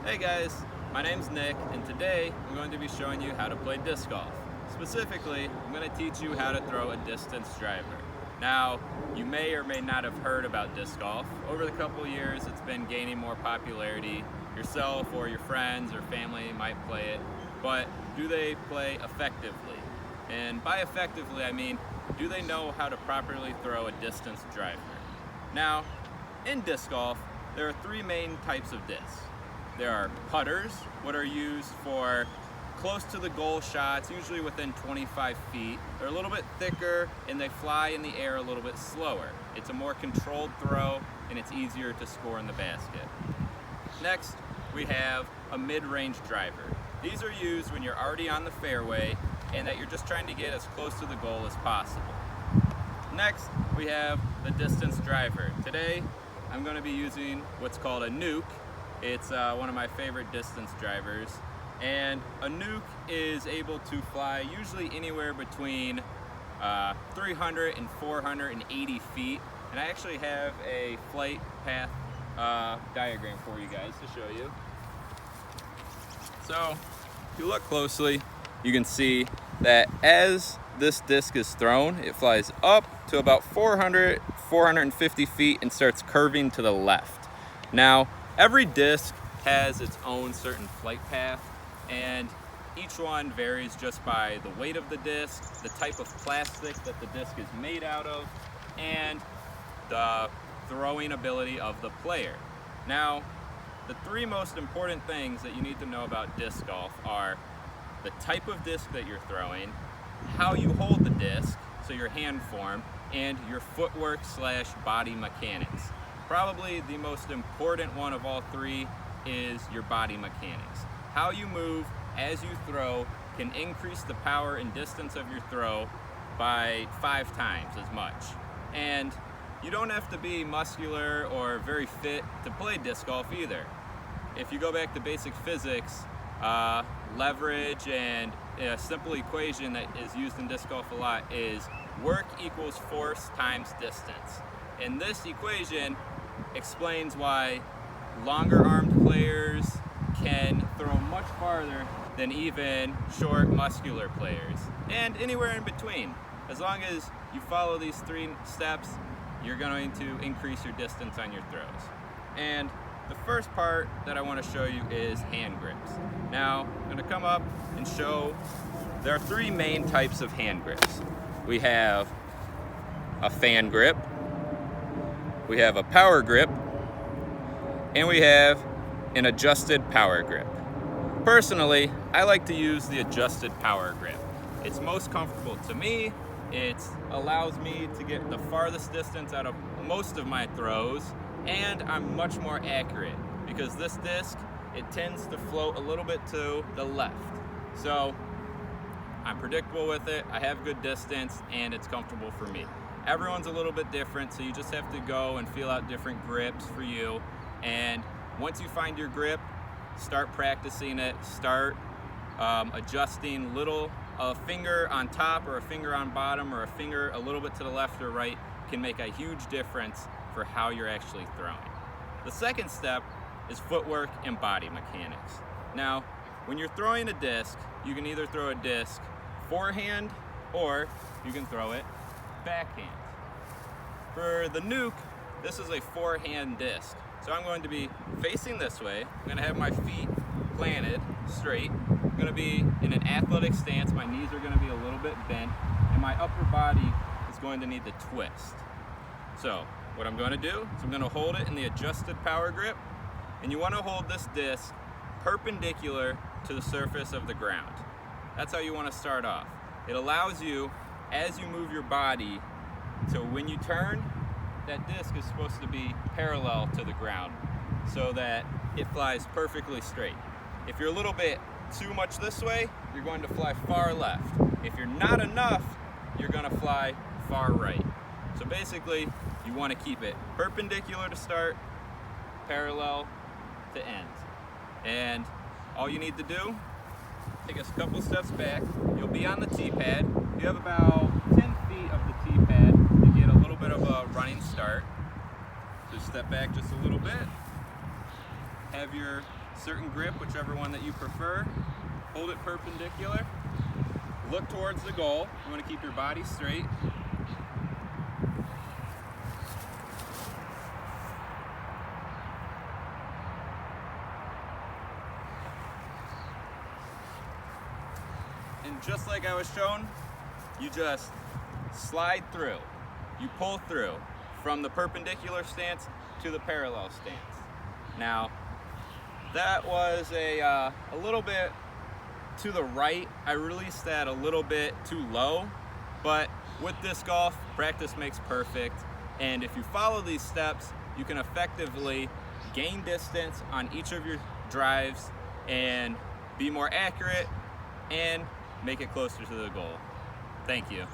Hey guys, my name's Nick, and today I'm going to be showing you how to play disc golf. Specifically, I'm going to teach you how to throw a distance driver. Now, you may or may not have heard about disc golf. Over the couple years, it's been gaining more popularity. Yourself or your friends or family might play it, but do they play effectively? And by effectively, I mean, do they know how to properly throw a distance driver? Now, in disc golf, there are three main types of discs. There are putters, what are used for close to the goal shots, usually within 25 feet. They're a little bit thicker and they fly in the air a little bit slower. It's a more controlled throw and it's easier to score in the basket. Next, we have a mid-range driver. These are used when you're already on the fairway and that you're just trying to get as close to the goal as possible. Next, we have the distance driver. Today, I'm going to be using what's called a nuke. It's one of my favorite distance drivers, and a nuke is able to fly usually anywhere between 300 and 480 feet, and I actually have a flight path diagram for you guys to show you. So if you look closely, you can see that as this disc is thrown, it flies up to about 450 feet and starts curving to the left. Now, every disc has its own certain flight path, and each one varies just by the weight of the disc, the type of plastic that the disc is made out of, and the throwing ability of the player. Now, the three most important things that you need to know about disc golf are the type of disc that you're throwing, how you hold the disc, so your hand form, and your footwork / body mechanics. Probably the most important one of all three is your body mechanics. How you move as you throw can increase the power and distance of your throw by 5 times as much. And you don't have to be muscular or very fit to play disc golf either. If you go back to basic physics, leverage and a simple equation that is used in disc golf a lot is work equals force times distance. And this equation explains why longer armed players can throw much farther than even short muscular players, and anywhere in between. As long as you follow these 3 steps, you're going to increase your distance on your throws. And the first part that I want to show you is hand grips. Now, I'm going to come up and show there are 3 main types of hand grips. We have a fan grip, we have a power grip, and we have an adjusted power grip. Personally, I like to use the adjusted power grip. It's most comfortable to me. It allows me to get the farthest distance out of most of my throws, and I'm much more accurate because this disc, it tends to float a little bit to the left. So I'm predictable with it, I have good distance, and it's comfortable for me. Everyone's a little bit different, so you just have to go and feel out different grips for you. And once you find your grip, start practicing it, start adjusting a finger on top or a finger on bottom or a finger a little bit to the left or right can make a huge difference for how you're actually throwing. The second step is footwork and body mechanics. Now, when you're throwing a disc, you can either throw a disc forehand or you can throw it backhand. For the nuke, this is a forehand disc. So I'm going to be facing this way. I'm going to have my feet planted straight. I'm going to be in an athletic stance. My knees are going to be a little bit bent, and my upper body is going to need to twist. So what I'm going to do is I'm going to hold it in the adjusted power grip, and you want to hold this disc perpendicular to the surface of the ground. That's how you want to start off. It allows you, as you move your body, to when you turn, that disc is supposed to be parallel to the ground so that it flies perfectly straight. If you're a little bit too much this way, you're going to fly far left. If you're not enough, you're going to fly far right. So basically, you want to keep it perpendicular to start, parallel to end. And all you need to do, take a couple steps back, you'll be on the tee pad. You have about 10 feet of the tee pad to get a little bit of a running start. So step back just a little bit. Have your certain grip, whichever one that you prefer. Hold it perpendicular. Look towards the goal. You want to keep your body straight. And just like I was shown, you just slide through. You pull through from the perpendicular stance to the parallel stance. Now, that was a little bit to the right. I released that a little bit too low, but with disc golf, practice makes perfect. And if you follow these steps, you can effectively gain distance on each of your drives and be more accurate and make it closer to the goal. Thank you.